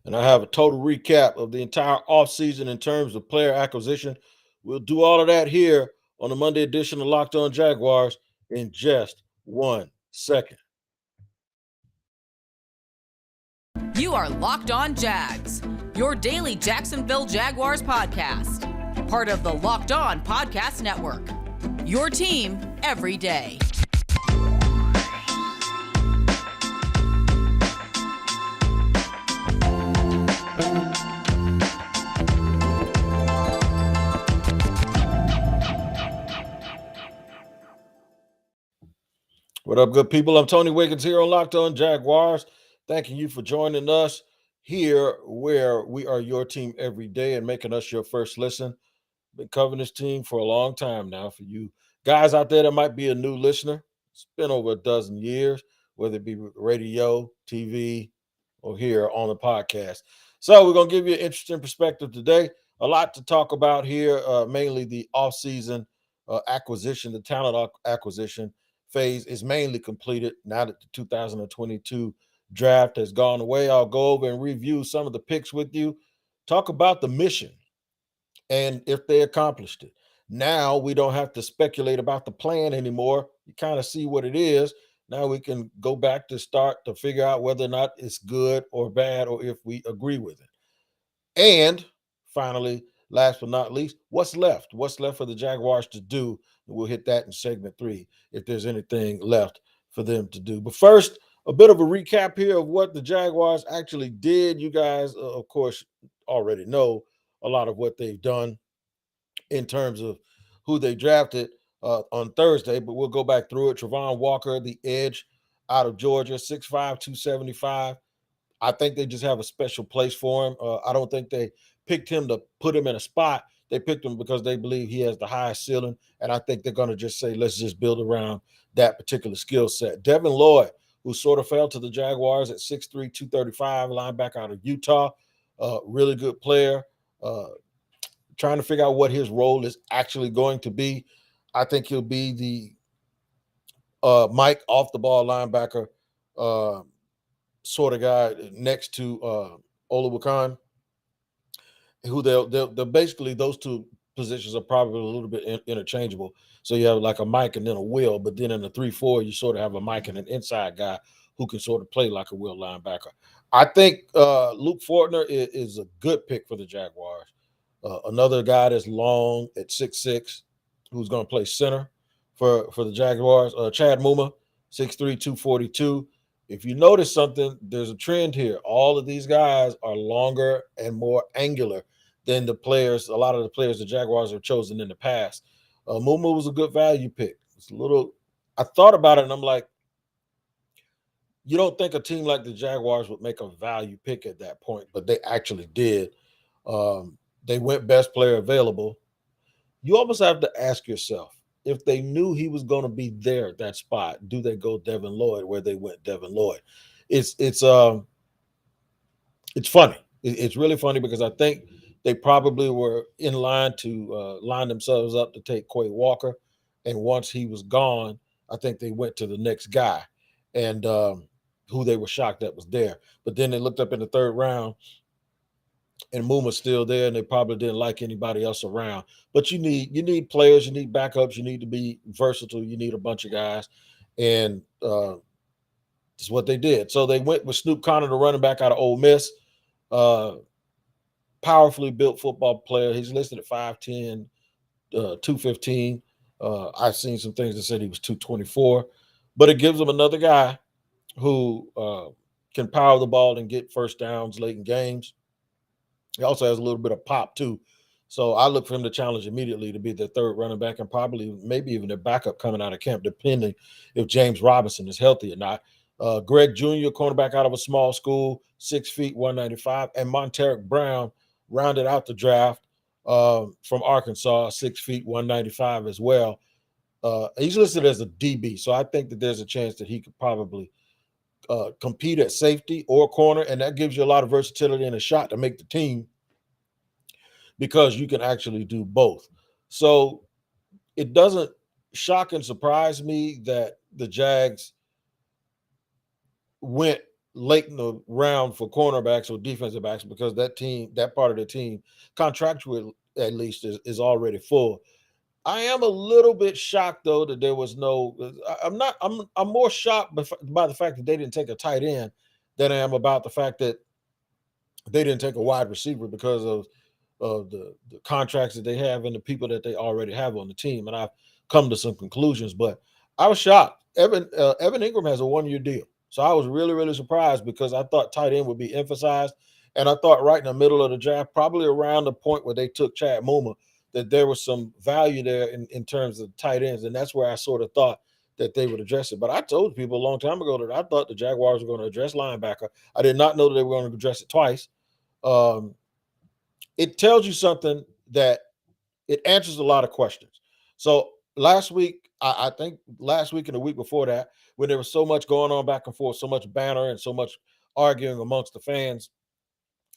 and I have a total recap of the entire offseason in terms of player acquisition. We'll do all of that here on the Monday edition of Locked On Jaguars in just 1 second. You are Locked On Jags, your daily Jacksonville Jaguars podcast. Part of the Locked On Podcast Network. Your team every day. What up, good people? I'm Tony Wiggins here on Locked On Jaguars. Thanking you for joining us here where we are your team every day and making us your first listen. Been covering this team for a long time now. For you guys out there that might be a new listener, it's been over a dozen years, whether it be radio, TV, or here on the podcast. So we're going to give you an interesting perspective today. A lot to talk about here, mainly the offseason acquisition, the talent acquisition phase is mainly completed now that the 2022 draft has gone away. I'll go over and review some of the picks with you, talk about the mission and if they accomplished it. Now we don't have to speculate about the plan anymore. You kind of see what it is. Now we can go back to start to figure out whether or not it's good or bad or if we agree with it. And finally, last but not least, what's left? What's left for the Jaguars to do? We'll hit that in segment 3 if there's anything left for them to do. But first, a bit of a recap here of what the Jaguars actually did. You guys, of course, already know a lot of what they've done in terms of who they drafted on Thursday, but we'll go back through it. Travon Walker, the edge out of Georgia, 6'5", 275. I think they just have a special place for him. I don't think they picked him to put him in a spot. They picked him because they believe he has the highest ceiling, and I think they're going to just say, let's just build around that particular skill set. Devin Lloyd, who sort of fell to the Jaguars at 6'3", 235, linebacker out of Utah, really good player. Trying to figure out what his role is actually going to be. I think he'll be the Mike off the ball linebacker sort of guy next to Oluwakan, who they'll basically those two positions are probably a little bit interchangeable. So you have like a Mike and then a Will, but then in the 3-4 you sort of have a Mike and an inside guy who can sort of play like a Will linebacker. I think Luke Fortner is a good pick for the Jaguars. Another guy that's long at 6'6", who's going to play center for the Jaguars. Chad Muma, 6'3", 242. If you notice something, there's a trend here. All of these guys are longer and more angular than the players. A lot of the players the Jaguars have chosen in the past. Muma was a good value pick. It's a little. I thought about it and I'm like, you don't think a team like the Jaguars would make a value pick at that point, but they actually did. They went best player available. You almost have to ask yourself, if they knew he was going to be there at that spot, do they go Devin Lloyd where they went Devin Lloyd? It's funny. It's really funny because I think they probably were in line to line themselves up to take Quay Walker. And once he was gone, I think they went to the next guy and who they were shocked that was there. But then they looked up in the third round and Muma's still there, and they probably didn't like anybody else around. But you need players, you need backups, you need to be versatile, you need a bunch of guys, and that's what they did. So they went with Snoop Connor, the running back out of Ole Miss, powerfully built football player. He's listed at 5'10", 215. I've seen some things that said he was 224, but it gives them another guy who can power the ball and get first downs late in games. He also has a little bit of pop too. So I look for him to challenge immediately to be the third running back and probably maybe even their backup coming out of camp, depending if James Robinson is healthy or not. Greg Jr., cornerback out of a small school, 6 feet, 195. And Monterey Brown rounded out the draft from Arkansas, 6 feet, 195 as well. He's listed as a DB. So I think that there's a chance that he could probably compete at safety or corner, and that gives you a lot of versatility and a shot to make the team because you can actually do both. So it doesn't shock and surprise me that the Jags went late in the round for cornerbacks or defensive backs because that part of the team, contractual at least, is already full. I am a little bit shocked though that there was no. I'm not. I'm more shocked by the fact that they didn't take a tight end than I am about the fact that they didn't take a wide receiver because of the contracts that they have and the people that they already have on the team. And I've come to some conclusions, but I was shocked. Evan Ingram has a 1 year deal, so I was really surprised because I thought tight end would be emphasized, and I thought right in the middle of the draft, probably around the point where they took Chad Muma, that there was some value there in terms of tight ends, and that's where I sort of thought that they would address it. But I told people a long time ago that I thought the Jaguars were going to address linebacker. I did not know that they were going to address it twice. Um, it tells you something that it answers a lot of questions. So last week, I think last week and the week before that, when there was so much going on back and forth, so much banter and so much arguing amongst the fans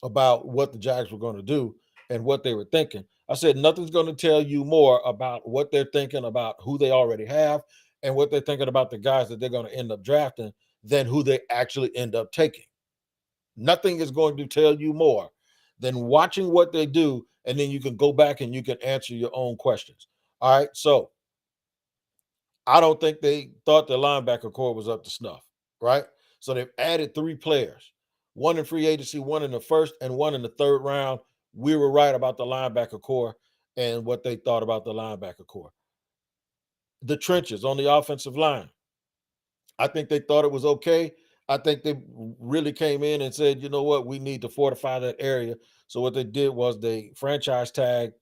about what the Jags were going to do and what they were thinking, I said nothing's going to tell you more about what they're thinking about who they already have and what they're thinking about the guys that they're going to end up drafting than who they actually end up taking. Nothing is going to tell you more than watching what they do, and then you can go back and you can answer your own questions. All right. So I don't think they thought the linebacker core was up to snuff, right? So they've added 3 players, one in free agency, one in the first, and one in the third round. We were right about the linebacker core and what they thought about the linebacker core. The trenches on the offensive line, I think they thought it was okay. I think they really came in and said, you know what, we need to fortify that area. So what they did was they franchise tagged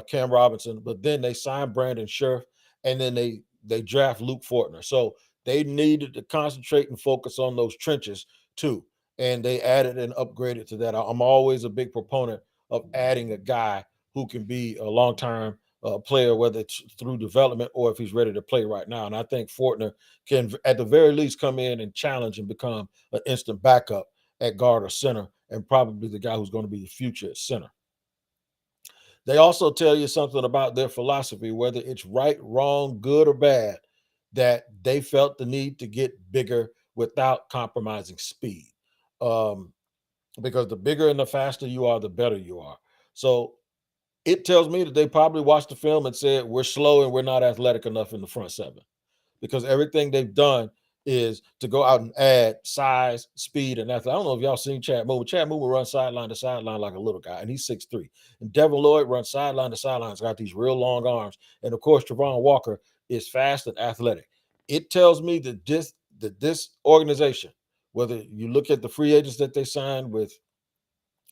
Cam Robinson, but then they signed Brandon Scherf, and then they draft Luke Fortner. So they needed to concentrate and focus on those trenches too. And they added and upgraded to that. I'm always a big proponent of adding a guy who can be a long-term player, whether it's through development or if he's ready to play right now. And I think Fortner can, at the very least, come in and challenge and become an instant backup at guard or center, and probably the guy who's going to be the future at center. They also tell you something about their philosophy, whether it's right, wrong, good, or bad, that they felt the need to get bigger without compromising speed. Um, because the bigger and the faster you are, the better you are. So it tells me that they probably watched the film and said, we're slow and we're not athletic enough in the front seven, because everything they've done is to go out and add size, speed, and athletic. I don't know if y'all seen Chad Muma. Chad Muma runs sideline to sideline like a little guy, and he's 6'3". And Devin Lloyd runs sideline to sideline. He's got these real long arms. And of course, Travon Walker is fast and athletic. It tells me that this organization, whether you look at the free agents that they signed with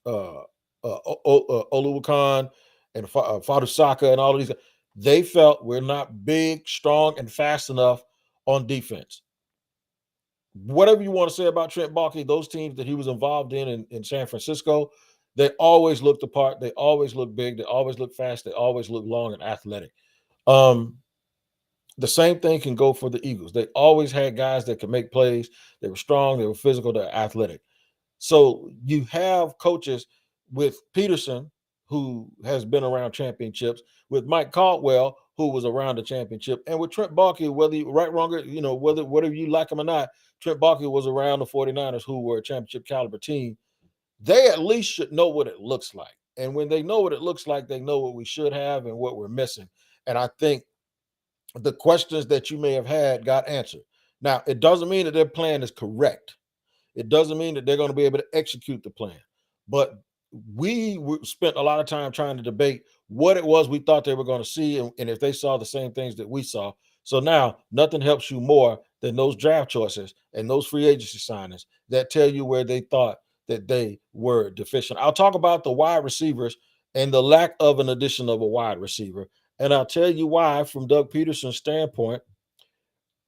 uh, Oluwakan and Fadusaka and all of these, they felt we're not big, strong, and fast enough on defense. Whatever you want to say about Trent Baalke, those teams that he was involved in San Francisco, they always looked apart. They always look big. They always look fast. They always look long and athletic. Um, the same thing can go for the Eagles. They always had guys that could make plays. They were strong. They were physical. They're athletic. So you have coaches with Peterson, who has been around championships, with Mike Caldwell, who was around the championship, and with Trent Baalke, whether you right, wrong, whether you like him or not, Trent Baalke was around the 49ers, who were a championship caliber team. They at least should know what it looks like. And when they know what it looks like, they know what we should have and what we're missing. And I think the questions that you may have had got answered. Now, it doesn't mean that their plan is correct. It doesn't mean that they're going to be able to execute the plan. But we spent a lot of time trying to debate what it was we thought they were going to see, and if they saw the same things that we saw. So now nothing helps you more than those draft choices and those free agency signings that tell you where they thought that they were deficient. I'll talk about the wide receivers and the lack of an addition of a wide receiver. And I'll tell you why, from Doug Peterson's standpoint,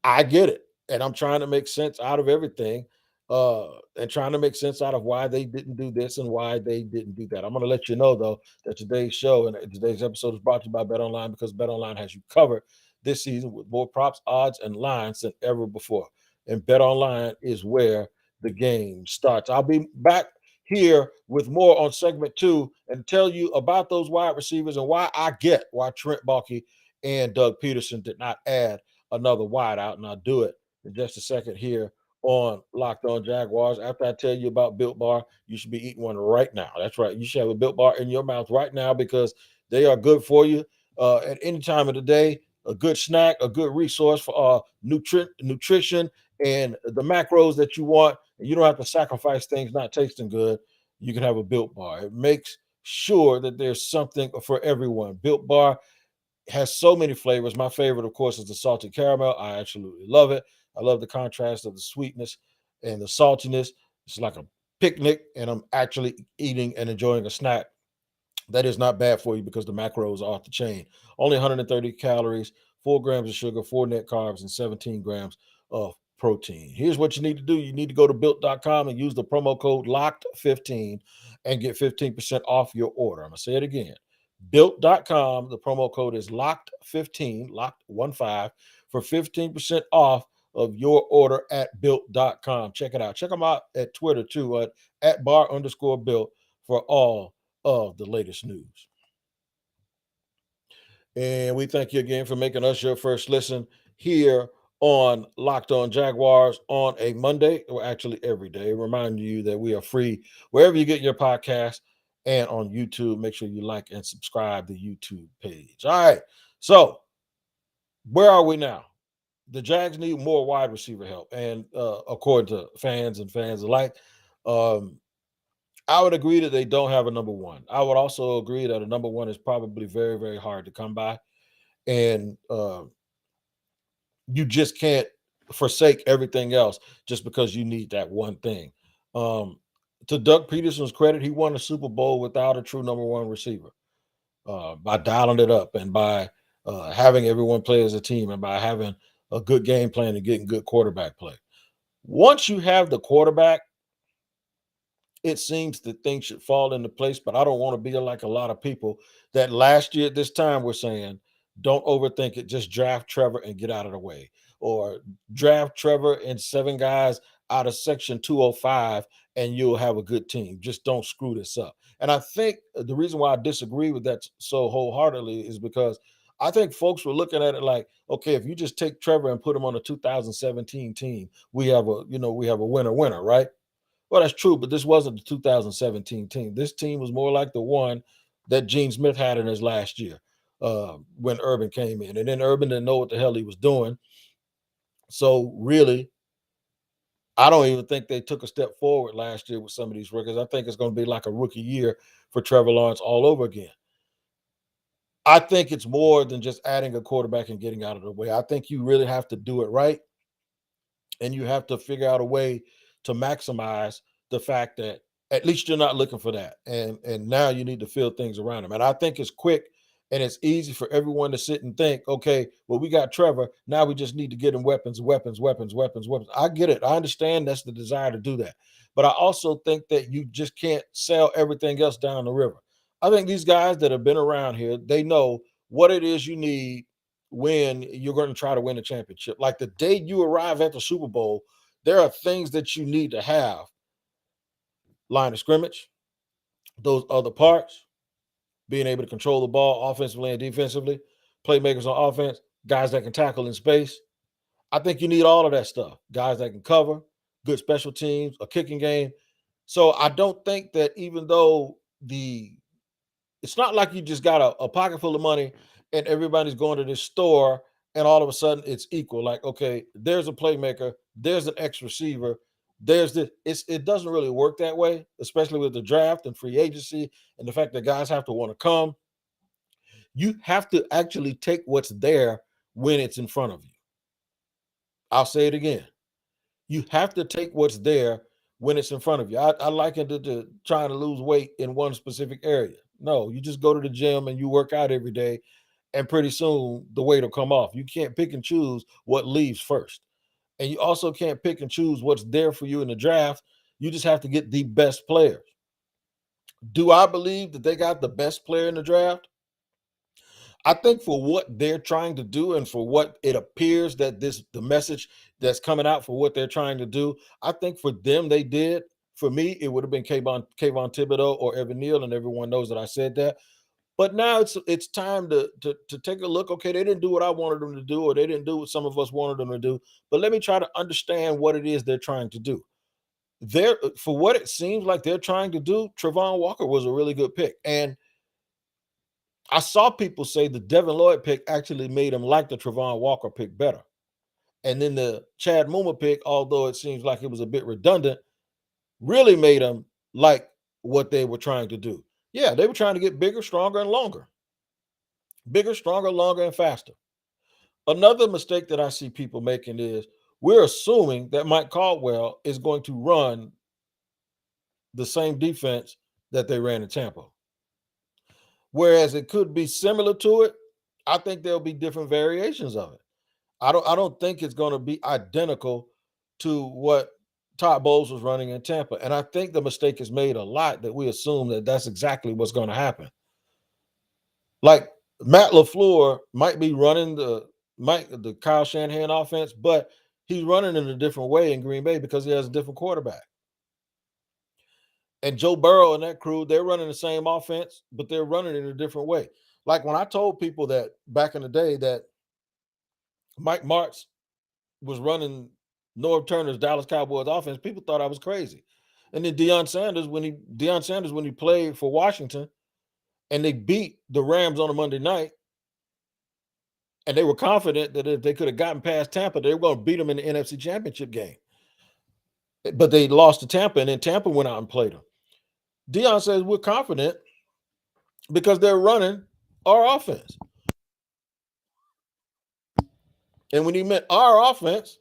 I get it. And I'm trying to make sense out of everything, and trying to make sense out of why they didn't do this and why they didn't do that. I'm going to let you know, though, that today's show and today's episode is brought to you by BetOnline, because BetOnline has you covered this season with more props, odds, and lines than ever before. And BetOnline is where the game starts. I'll be back here with more on segment 2 and tell you about those wide receivers and why I get why Trent Baalke and Doug Peterson did not add another wide out. And I'll do it in just a second here on Locked On Jaguars. After I tell you about Built Bar, you should be eating one right now. That's right. You should have a Built Bar in your mouth right now because they are good for you at any time of the day. A good snack, a good resource for nutrition and the macros that you want. And you don't have to sacrifice things not tasting good. You can have a Built Bar. It makes sure that there's something for everyone. Built Bar has so many flavors. My favorite, of course, is the salted caramel. I absolutely love it. I love the contrast of the sweetness and the saltiness. It's like a picnic, and I'm actually eating and enjoying a snack that is not bad for you because the macros are off the chain. Only 130 calories, 4 grams of sugar, 4 net carbs, and 17 grams of protein. Here's what you need to do. You need to go to built.com and use the promo code LOCKED15 and get 15% off your order. I'm going to say it again. Built.com. The promo code is LOCKED15, LOCKED15 for 15% off of your order at built.com. Check it out. Check them out at Twitter too, at @bar_built for all of the latest news. And we thank you again for making us your first listen here on Locked On Jaguars on a Monday, or actually every day. Remind you that we are free wherever you get your podcast and on YouTube. Make sure you like and subscribe the YouTube page. All right. So where are we now? The Jags need more wide receiver help. And according to fans and fans alike, I would agree that they don't have a number one. I would also agree that a number one is probably very, very hard to come by. And you just can't forsake everything else just because you need that one thing. To Doug Peterson's credit, he won a Super Bowl without a true number one receiver by dialing it up and by having everyone play as a team and by having a good game plan and getting good quarterback play. Once you have the quarterback, it seems that things should fall into place, but I don't want to be like a lot of people that last year at this time were saying, don't overthink it, just draft Trevor and get out of the way. Or draft Trevor and 7 guys out of section 205 and you'll have a good team. Just don't screw this up. And I think the reason why I disagree with that so wholeheartedly is because I think folks were looking at it like, okay, if you just take Trevor and put him on a 2017 team, we have a winner, right? Well, that's true, but this wasn't the 2017 team. This team was more like the one that Gene Smith had in his last year when Urban came in. And then Urban didn't know what the hell he was doing. So really, I don't even think they took a step forward last year with some of these rookies. I think it's going to be like a rookie year for Trevor Lawrence all over again. I think it's more than just adding a quarterback and getting out of the way. I think you really have to do it right. And you have to figure out a way to maximize the fact that at least you're not looking for that. And now you need to fill things around him. And I think it's quick and it's easy for everyone to sit and think, okay, well, we got Trevor. Now we just need to get him weapons. I get it. I understand that's the desire to do that. But I also think that you just can't sell everything else down the river. I think these guys that have been around here, they know what it is you need when you're going to try to win a championship. Like the day you arrive at the Super Bowl, there are things that you need to have. Line of scrimmage, those other parts, being able to control the ball offensively and defensively, playmakers on offense, guys that can tackle in space. I think you need all of that stuff. Guys that can cover, good special teams, a kicking game. So I don't think that even though it's not like you just got a pocket full of money and everybody's going to this store and all of a sudden it's equal. Like, okay, there's a playmaker, there's an X receiver, there's this. It doesn't really work that way, especially with the draft and free agency and the fact that guys have to want to come. You have to actually take what's there when it's in front of you. I'll say it again. You have to take what's there when it's in front of you. I liken it to trying to lose weight in one specific area. No, you just go to the gym and you work out every day, and pretty soon the weight will come off. You can't pick and choose what leaves first. And you also can't pick and choose what's there for you in the draft. You just have to get the best players. Do I believe that they got the best player in the draft? I think for what they're trying to do and for what it appears that the message that's coming out for what they're trying to do, I think for them they did. For me, it would have been Kayvon Thibodeau or Evan Neal, and everyone knows that I said that. But now it's time to take a look. Okay, they didn't do what I wanted them to do, or they didn't do what some of us wanted them to do. But let me try to understand what it is they're trying to do. For what it seems like they're trying to do, Travon Walker was a really good pick. And I saw people say the Devin Lloyd pick actually made him like the Travon Walker pick better. And then the Chad Muma pick, although it seems like it was a bit redundant, really made him like what they were trying to do. Yeah, they were trying to get bigger, stronger, and longer. Bigger, stronger, longer, and faster. Another mistake that I see people making is we're assuming that Mike Caldwell is going to run the same defense that they ran in Tampa. Whereas it could be similar to it, I think there'll be different variations of it. I don't think it's going to be identical to what Todd Bowles was running in Tampa. And I think the mistake is made a lot that we assume that that's exactly what's going to happen. Like Matt LaFleur might be running the Kyle Shanahan offense, but he's running in a different way in Green Bay because he has a different quarterback. And Joe Burrow and that crew, they're running the same offense, but they're running it in a different way. Like when I told people that back in the day that Mike Martz was running Norv Turner's Dallas Cowboys offense, people thought I was crazy. And then Deion Sanders, when he played for Washington and they beat the Rams on a Monday night, and they were confident that if they could have gotten past Tampa, they were going to beat them in the NFC Championship game. But they lost to Tampa, and then Tampa went out and played them. Deion says we're confident because they're running our offense. And when he meant our offense,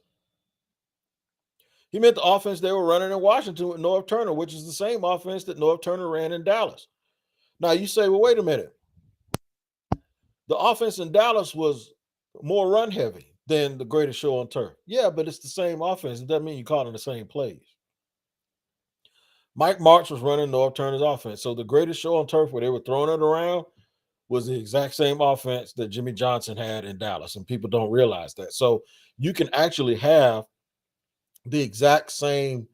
he meant the offense they were running in Washington with Norv Turner, which is the same offense that Norv Turner ran in Dallas. Now you say, well, wait a minute. The offense in Dallas was more run heavy than the greatest show on turf. Yeah, but it's the same offense. It doesn't mean you're calling the same plays. Mike Martz was running Norv Turner's offense. So the greatest show on turf where they were throwing it around was the exact same offense that Jimmy Johnson had in Dallas. And people don't realize that. So you can actually have the exact same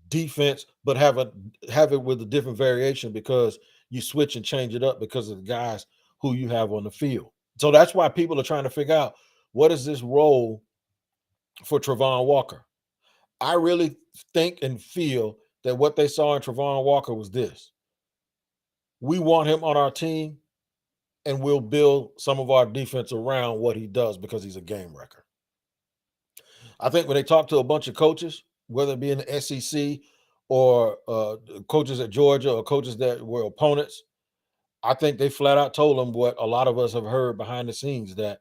defense, but have it with a different variation because you switch and change it up because of the guys who you have on the field. So that's why people are trying to figure out what is this role for Travon Walker. I really think and feel that what they saw in Travon Walker was this. We want him on our team, and we'll build some of our defense around what he does because he's a game wrecker. I think when they talk to a bunch of coaches, whether it be in the SEC or coaches at Georgia or coaches that were opponents, I think they flat out told them what a lot of us have heard behind the scenes, that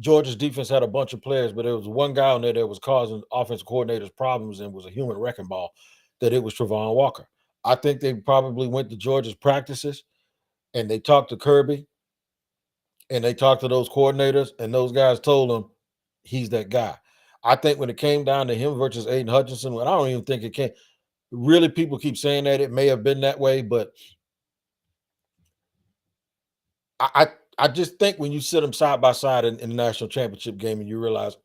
Georgia's defense had a bunch of players, but there was one guy on there that was causing offensive coordinators problems and was a human wrecking ball, that it was Travon Walker. I think they probably went to Georgia's practices and they talked to Kirby and they talked to those coordinators, and those guys told them he's that guy. I think when it came down to him versus Aiden Hutchinson, I don't even think it came. Really, people keep saying that it may have been that way, but I just think when you sit them side by side in the national championship game and you realize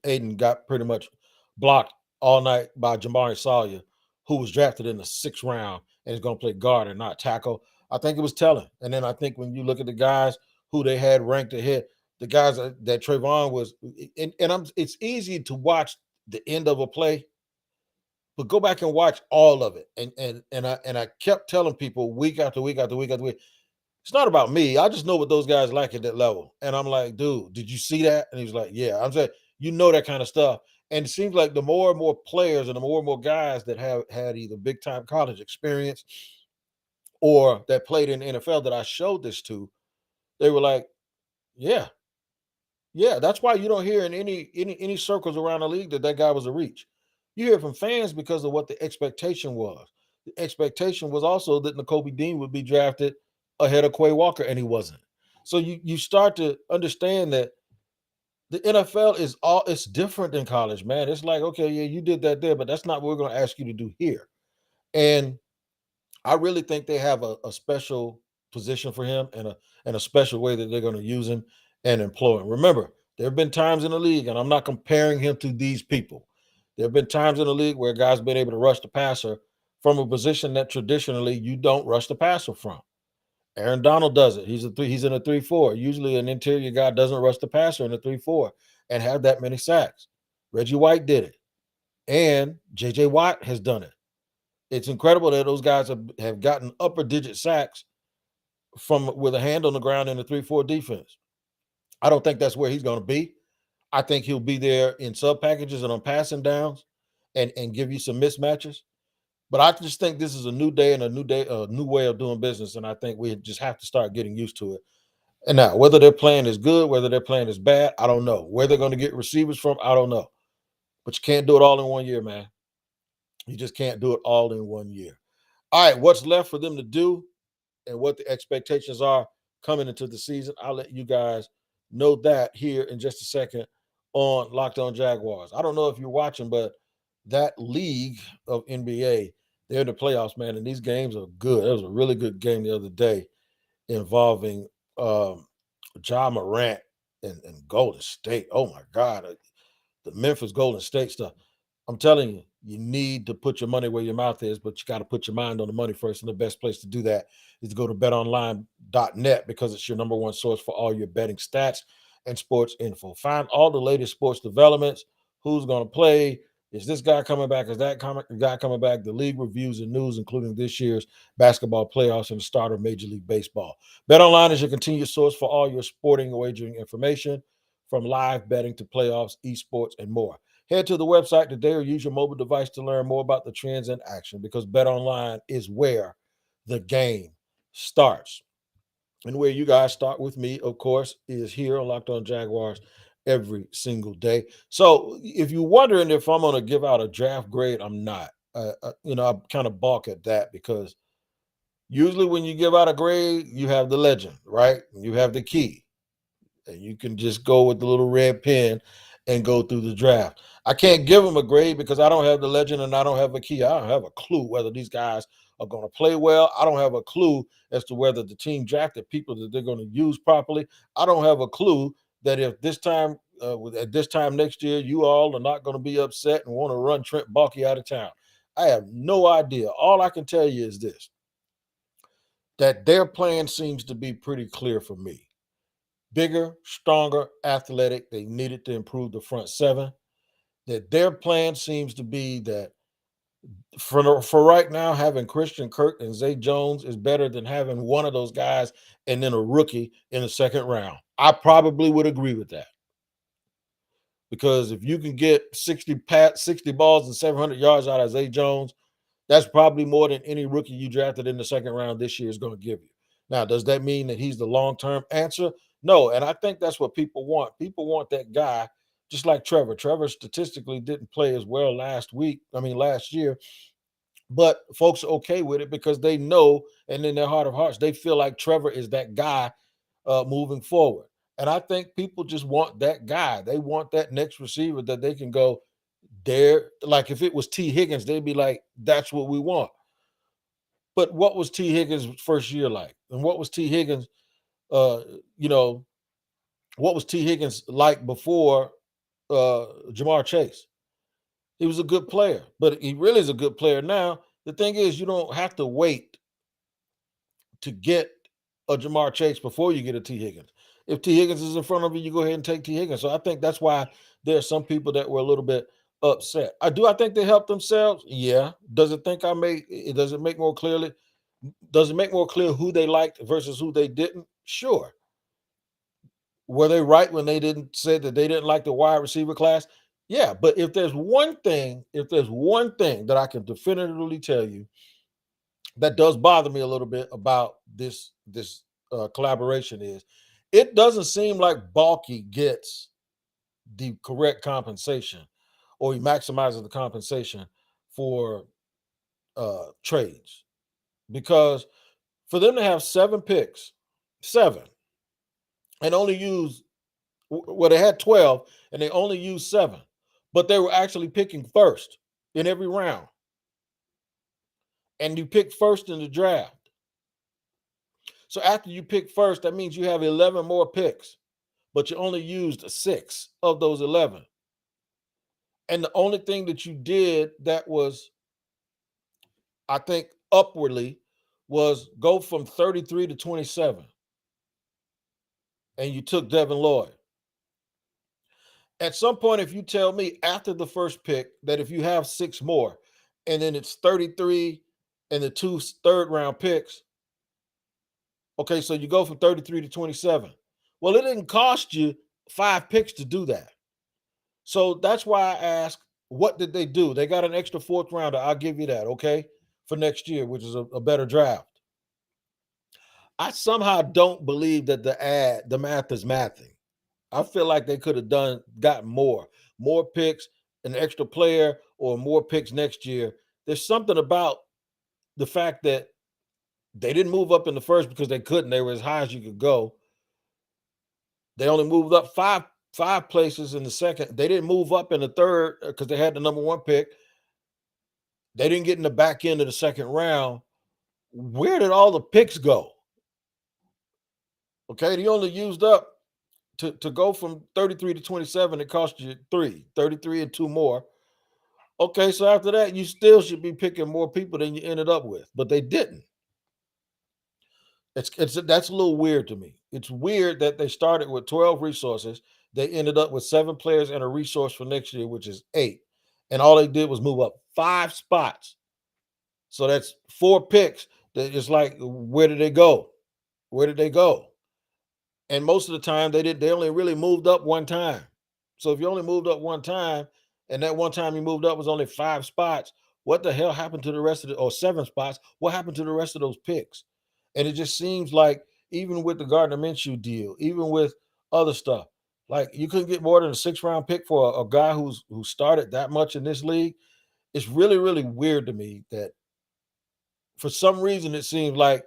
Aiden got pretty much blocked all night by Jamari Sawyer, who was drafted in the 6th round and is going to play guard and not tackle, I think it was telling. And then I think when you look at the guys who they had ranked ahead, the guys that Travon was, it's easy to watch the end of a play, but go back and watch all of it. And I kept telling people week after week after week after week, it's not about me. I just know what those guys like at that level. And I'm like, dude, did you see that? And he was like, yeah. I'm saying, that kind of stuff. And it seems like the more and more players and the more and more guys that have had either big time college experience or that played in the NFL that I showed this to, they were like, yeah. That's why you don't hear in any circles around the league that guy was a reach. You hear from fans because of what the expectation was. The expectation was also that Nakobe Dean would be drafted ahead of Quay Walker, and he wasn't. So you start to understand that the NFL it's different than college, man. It's like, okay, yeah, you did that there, but that's not what we're going to ask you to do here. And I really think they have a special position for him and a special way that they're going to use him and employ him. Remember, there have been times in the league, and I'm not comparing him to these people. There have been times in the league where guys been able to rush the passer from a position that traditionally you don't rush the passer from. Aaron Donald does it. He's in a 3-4. Usually an interior guy doesn't rush the passer in a 3-4 and have that many sacks. Reggie White did it. And JJ Watt has done it. It's incredible that those guys have gotten upper digit sacks from with a hand on the ground in a 3-4 defense. I don't think that's where he's going to be. I think he'll be there in sub packages and on passing downs and give you some mismatches. But I just think this is a new day and a new way of doing business. And I think we just have to start getting used to it. And now, whether their plan is good, whether their plan is bad, I don't know. Where they're going to get receivers from, I don't know. But you can't do it all in 1 year, man. You just can't do it all in 1 year. All right, what's left for them to do and what the expectations are coming into the season, I'll let you guys know that here in just a second on Locked On Jaguars. I don't know if you're watching, but that league of NBA, they're in the playoffs, man, and these games are good. It was a really good game the other day involving Ja Morant and Golden State. Oh my God, the Memphis Golden State stuff. I'm telling you, you need to put your money where your mouth is, but you got to put your mind on the money first. And the best place to do that is to go to betonline.net because it's your number one source for all your betting stats and sports info. Find all the latest sports developments, who's going to play, is this guy coming back, is that guy coming back, the league reviews and news, including this year's basketball playoffs and the start of Major League Baseball. BetOnline is your continued source for all your sporting wagering information, from live betting to playoffs, esports, and more. Head to the website today or use your mobile device to learn more about the trends in action because BetOnline is where the game starts. And where you guys start with me, of course, is here on Locked On Jaguars every single day. So if you're wondering if I'm going to give out a draft grade, I'm not. I kind of balk at that because usually when you give out a grade, you have the legend, right? You have the key. And you can just go with the little red pen and go through the draft. I can't give them a grade because I don't have the legend and I don't have a key. I don't have a clue whether these guys are going to play well. I don't have a clue as to whether the team drafted people that they're going to use properly. I don't have a clue that if this time, at this time next year, you all are not going to be upset and want to run Trent Baalke out of town. I have no idea. All I can tell you is this, that their plan seems to be pretty clear for me. Bigger, stronger, athletic. They needed to improve the front seven. That their plan seems to be that for right now, having Christian Kirk and Zay Jones is better than having one of those guys and then a rookie in the second round. I probably would agree with that. Because if you can get 60 balls and 700 yards out of Zay Jones, that's probably more than any rookie you drafted in the second round this year is going to give you. Now, does that mean that he's the long-term answer? No, and I think that's what people want. People want that guy, just like Trevor. Trevor statistically didn't play as well last year, but folks are okay with it because they know, and in their heart of hearts, they feel like Trevor is that guy moving forward. And I think people just want that guy. They want that next receiver that they can go there. Like if it was T. Higgins, they'd be like, that's what we want. But what was T. Higgins' first year like? And what was T. Higgins, uh, you know, what was T. Higgins like before Jamar Chase? He was a good player, but he really is a good player now. The thing is, you don't have to wait to get a Jamar Chase before you get a T. Higgins. If T. Higgins is in front of you, you go ahead and take T. Higgins. So I think that's why there are some people that were a little bit upset. I think they helped themselves? Yeah. Does it make more clearly? Does it make more clear who they liked versus who they didn't? Sure. Were they right when they didn't say that they didn't like the wide receiver class? Yeah, but if there's one thing that I can definitively tell you that does bother me a little bit about this collaboration is it doesn't seem like Balky gets the correct compensation or he maximizes the compensation for trades because for them to have 7 picks, 7, and only use they had 12 and they only used 7, but they were actually picking first in every round. And you pick first in the draft. So after you pick first, that means you have 11 more picks, but you only used 6 of those 11. And the only thing that you did that was, I think, upwardly was go from 33 to 27, and you took Devin Lloyd. At some point, if you tell me after the first pick that if you have 6 more, and then it's 33 and the 2 third round picks, okay, so you go from 33 to 27. Well, it didn't cost you 5 picks to do that. So that's why I ask, what did they do? They got an extra 4th rounder. I'll give you that, okay, for next year, which is a better draft. I somehow don't believe that the math is mathing. I feel like they could have gotten more picks, an extra player, or more picks next year. There's something about the fact that they didn't move up in the first because they couldn't. They were as high as you could go. They only moved up five places in the second. They didn't move up in the third because they had the number 1 pick. They didn't get in the back end of the second round. Where did all the picks go? Okay, they only used up to go from 33 to 27. It cost you 33 and 2 more. Okay, so after that, you still should be picking more people than you ended up with, but they didn't. That's a little weird to me. It's weird that they started with 12 resources. They ended up with 7 players and a resource for next year, which is 8. And all they did was move up 5 spots. So that's 4 picks. That it's like, where did they go? Where did they go? And most of the time they only really moved up one time. So if you only moved up one time, and that one time you moved up was only 5 spots, what the hell happened to the rest of or 7 spots? What happened to the rest of those picks? And it just seems like even with the Gardner Minshew deal, even with other stuff, like you couldn't get more than a 6th round pick for a guy who started that much in this league. It's really, really weird to me that for some reason it seems like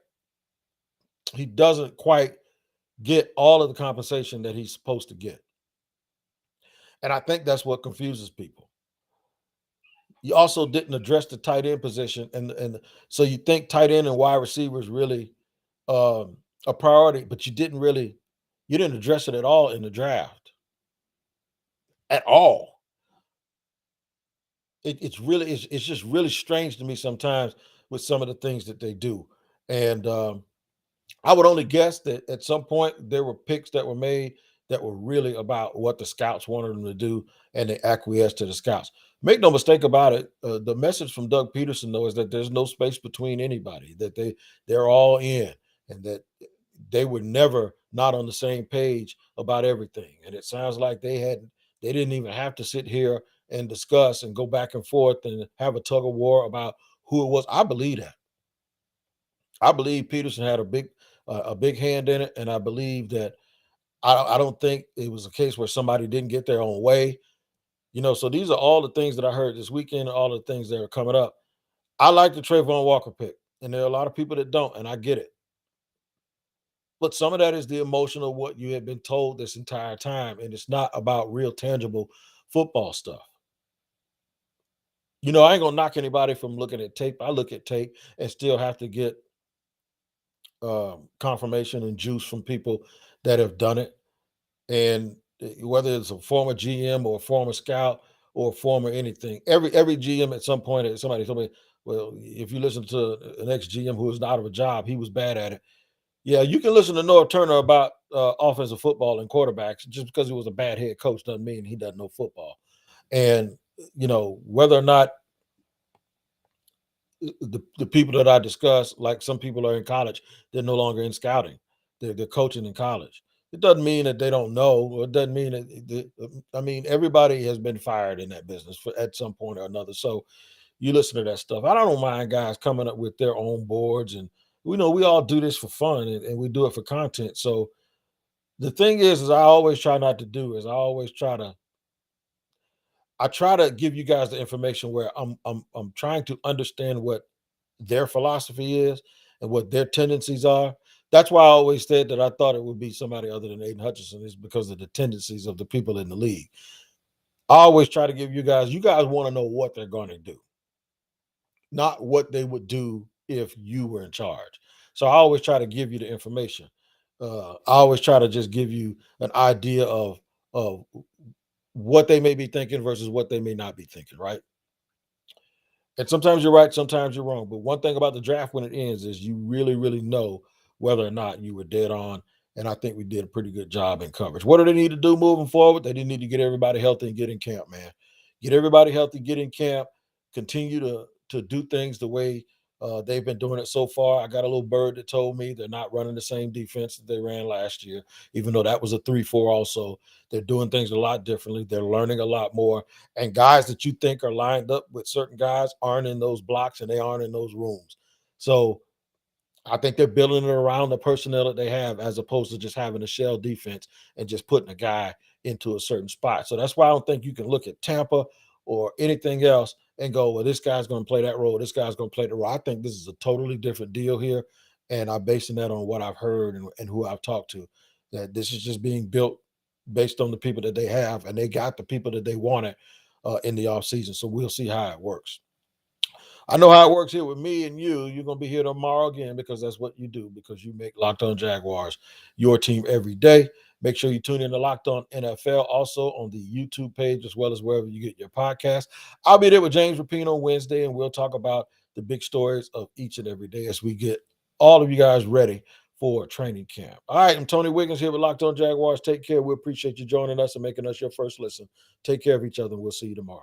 he doesn't quite get all of the compensation that he's supposed to get. And I think that's what confuses people. You also didn't address the tight end position, and so you think tight end and wide receivers really a priority, but you didn't address it at all in the draft at all. It's just really strange to me sometimes with some of the things that they do, and I would only guess that at some point there were picks that were made that were really about what the scouts wanted them to do, and they acquiesced to the scouts. Make no mistake about it. The message from Doug Peterson, though, is that there's no space between anybody. That they're all in, and that they were never not on the same page about everything. And it sounds like they didn't even have to sit here and discuss and go back and forth and have a tug of war about who it was. I believe that. I believe Peterson had a big hand in it, and I believe that I don't think it was a case where somebody didn't get their own way. So these are all the things that I heard this weekend, all the things that are coming up. I like the Travon Walker pick, and there are a lot of people that don't, and I get it. But some of that is the emotional what you have been told this entire time, and it's not about real tangible football stuff. I ain't gonna knock anybody from looking at tape. I look at tape and still have to get confirmation and juice from people that have done it. And whether it's a former GM or a former scout or a former anything, every GM at some point, somebody told me, well, if you listen to an ex-GM who was out of a job, he was bad at it. Yeah, you can listen to Noah Turner about offensive football and quarterbacks. Just because he was a bad head coach doesn't mean he doesn't know football. And, whether or not the people that I discuss, like some people are in college, they're no longer in scouting. They're coaching in college. It doesn't mean that they don't know, or it doesn't mean that, everybody has been fired in that business at some point or another. So you listen to that stuff. I don't mind guys coming up with their own boards, and we all do this for fun, and we do it for content. So the thing is I always try not to do is I try to give you guys the information where I'm trying to understand what their philosophy is and what their tendencies are. That's why I always said that I thought it would be somebody other than Aiden Hutchinson, is because of the tendencies of the people in the league. I always try to give you guys want to know what they're going to do, not what they would do if you were in charge. So I always try to give you the information. I always try to just give you an idea of what they may be thinking versus what they may not be thinking, right? And sometimes you're right, sometimes you're wrong. But one thing about the draft when it ends is you really, really know whether or not you were dead on. And I think we did a pretty good job in coverage. What do they need to do moving forward? They need to get everybody healthy and get in camp, man. Get everybody healthy, get in camp, continue to do things the way they've been doing it so far. I got a little bird that told me they're not running the same defense that they ran last year, even though that was a 3-4 also. They're doing things a lot differently. They're learning a lot more. And guys that you think are lined up with certain guys aren't in those blocks and they aren't in those rooms. So I think they're building it around the personnel that they have as opposed to just having a shell defense and just putting a guy into a certain spot. So that's why I don't think you can look at Tampa or anything else and go, well, this guy's going to play that role. This guy's going to play the role. I think this is a totally different deal here. And I'm basing that on what I've heard and who I've talked to, that this is just being built based on the people that they have. And they got the people that they wanted in the offseason. So we'll see how it works. I know how it works here with me and you. You're going to be here tomorrow again because that's what you do, because you make Locked On Jaguars your team every day. Make sure you tune in to Locked On NFL also on the YouTube page as well as wherever you get your podcast. I'll be there with James Rapino on Wednesday, and we'll talk about the big stories of each and every day as we get all of you guys ready for training camp. All right, I'm Tony Wiggins here with Locked On Jaguars. Take care. We appreciate you joining us and making us your first listen. Take care of each other, and we'll see you tomorrow.